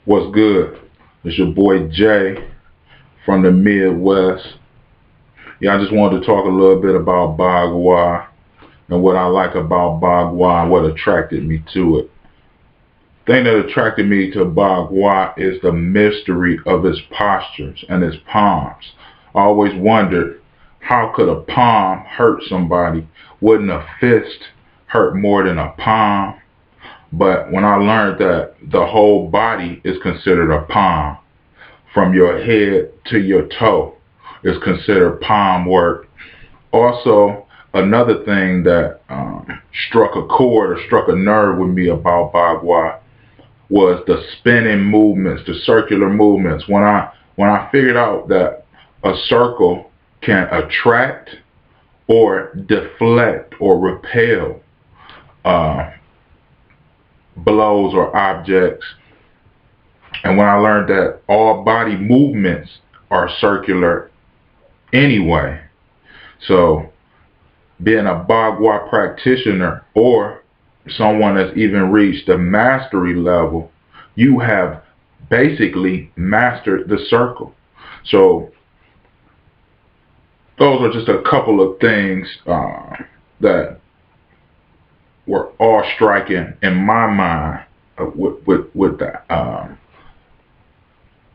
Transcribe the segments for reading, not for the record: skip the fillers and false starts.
What's good? It's your boy Jay from the Midwest. Yeah, I just wanted to talk a little bit about Bagua and what I like about Bagua and what attracted me to it. The thing that attracted me to Bagua is the mystery of his postures and his palms. I always wondered, how could a palm hurt somebody? Wouldn't a fist hurt more than a palm? But when I learned that the whole body is considered a palm, from your head to your toe is considered palm work. Also, another thing that struck a chord or struck a nerve with me about Bagua was the spinning movements, the circular movements. When I figured out that a circle can attract or deflect or repel uh, blows or objects, and when I learned that all body movements are circular anyway, so being a Bagua practitioner or someone that's even reached the mastery level, you have basically mastered the circle. So those are just a couple of things that were all striking in my mind with the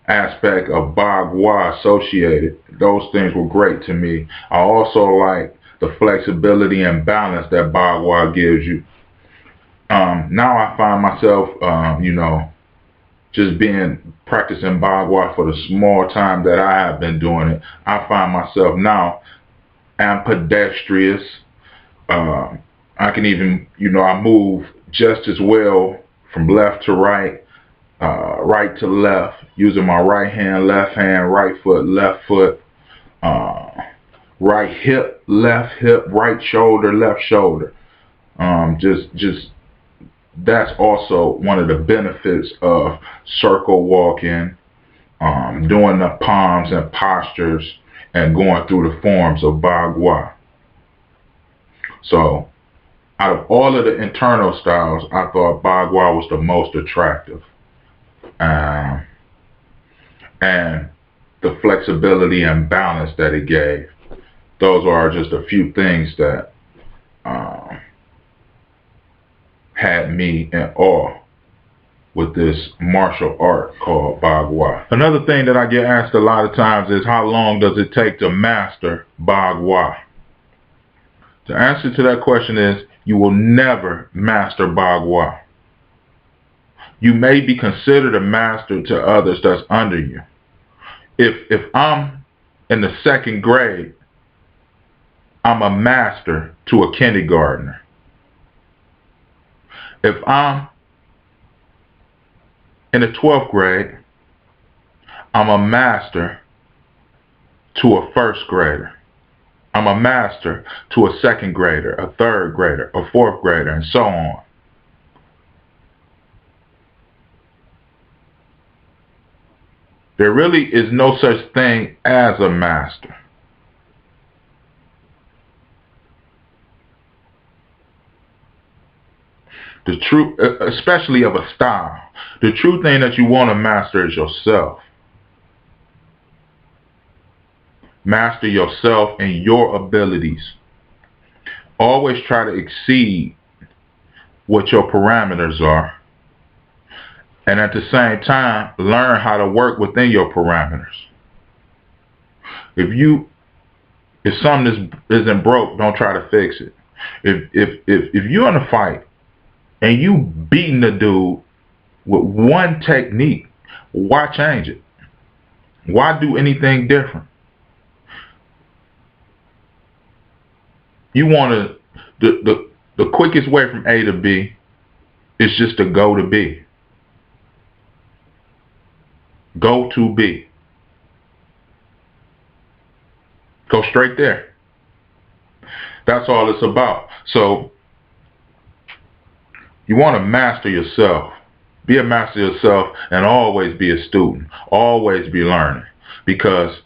aspect of Bagua associated. Those things were great to me. I also like the flexibility and balance that Bagua gives you. Now I find myself, just being practicing Bagua for the small time that I have been doing it. I find myself now ambidextrous. I can even, I move just as well from left to right, right to left, using my right hand, right foot, right hip, right shoulder, left shoulder. Just that's also one of the benefits of circle walking, doing the palms and postures, and going through the forms of Bagua. So, out of all of the internal styles, I thought Bagua was the most attractive. And the flexibility and balance that it gave. Those are just a few things that had me in awe with this martial art called Bagua. Another thing that I get asked a lot of times is, how long does it take to master Bagua? The answer to that question is, you will never master Bagua. You may be considered a master to others that's under you. If I'm in the second grade, I'm a master to a kindergartner. If I'm in the 12th grade, I'm a master to a first grader. I'm a master to a second grader, a third grader, a fourth grader, and so on. There really is no such thing as a master. The true, especially of a style, the true thing that you want to master is yourself. Master yourself and your abilities. Always try to exceed what your parameters are. And at the same time, learn how to work within your parameters. If something isn't broke, don't try to fix it. If you're in a fight and you beating the dude with one technique, why change it? Why do anything different? You want the quickest way from A to B is just to go to B. Go to B. Go straight there. That's all it's about. So you want to master yourself. Be a master of yourself and always be a student. Always be learning. Because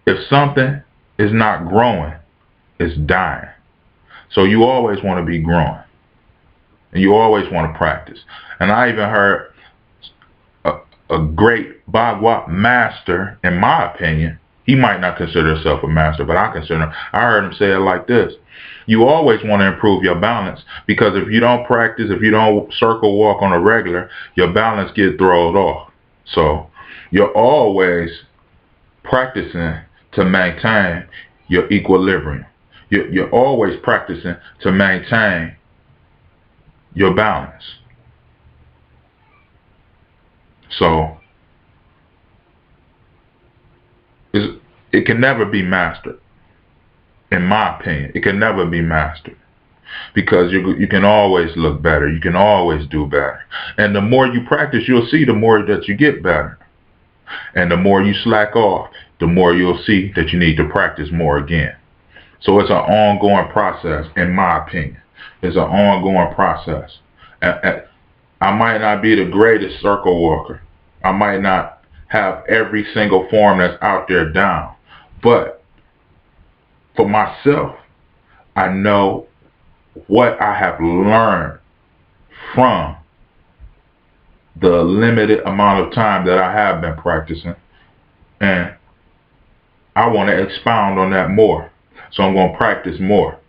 if something is not growing, it's dying. So you always want to be growing. And you always want to practice. And I even heard a great Bagua master, in my opinion. He might not consider himself a master, but I consider him. I heard him say it like this. You always want to improve your balance, because if you don't practice, if you don't circle walk on a regular, your balance gets thrown off. So you're always practicing to maintain your equilibrium. You're always practicing to maintain your balance. So it can never be mastered, in my opinion. It can never be mastered, because you can always look better. You can always do better. And the more you practice, you'll see the more that you get better. And the more you slack off, the more you'll see that you need to practice more again. So it's an ongoing process, in my opinion. It's an ongoing process. I might not be the greatest circle walker. I might not have every single form that's out there down. But for myself, I know what I have learned from the limited amount of time that I have been practicing. And I want to expound on that more. So I'm going to practice more.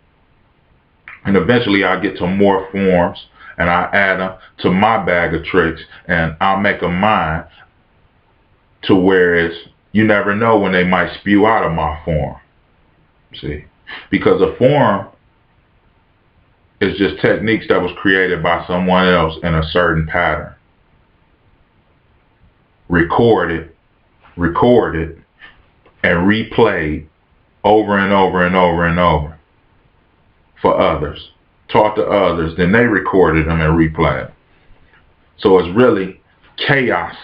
And eventually I'll get to more forms, and I'll add them to my bag of tricks, and I'll make them mine, to where you never know when they might spew out of my form. See? Because a form is just techniques that was created by someone else in a certain pattern. Recorded, and replayed over and over and over and over for others. Taught to others, then they recorded them and replayed them. So it's really chaos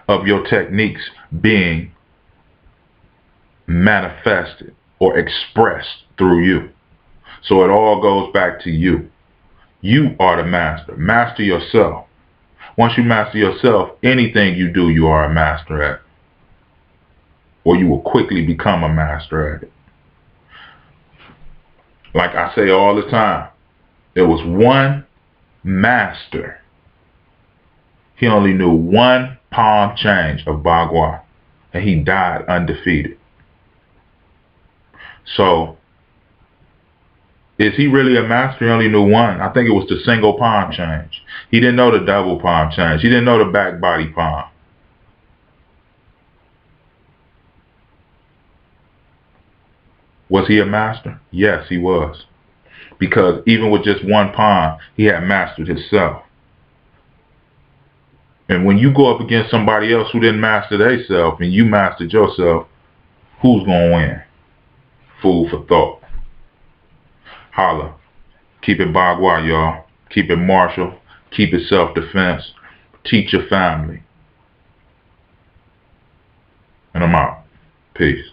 of your techniques being manifested or expressed through you. So it all goes back to you. You are the master. Master yourself. Once you master yourself, anything you do, you are a master at. Or you will quickly become a master at it. Like I say all the time, there was one master. He only knew one palm change of Bagua, and he died undefeated. So, is he really a master? He only knew one. I think it was the single palm change. He didn't know the double palm change. He didn't know the back body palm. Was he a master? Yes, he was. Because even with just one palm, he had mastered himself. And when you go up against somebody else who didn't master themselves and you mastered yourself, who's going to win? Food for thought. Holla. Keep it Bagua, y'all. Keep it martial. Keep it self-defense. Teach your family. And I'm out. Peace.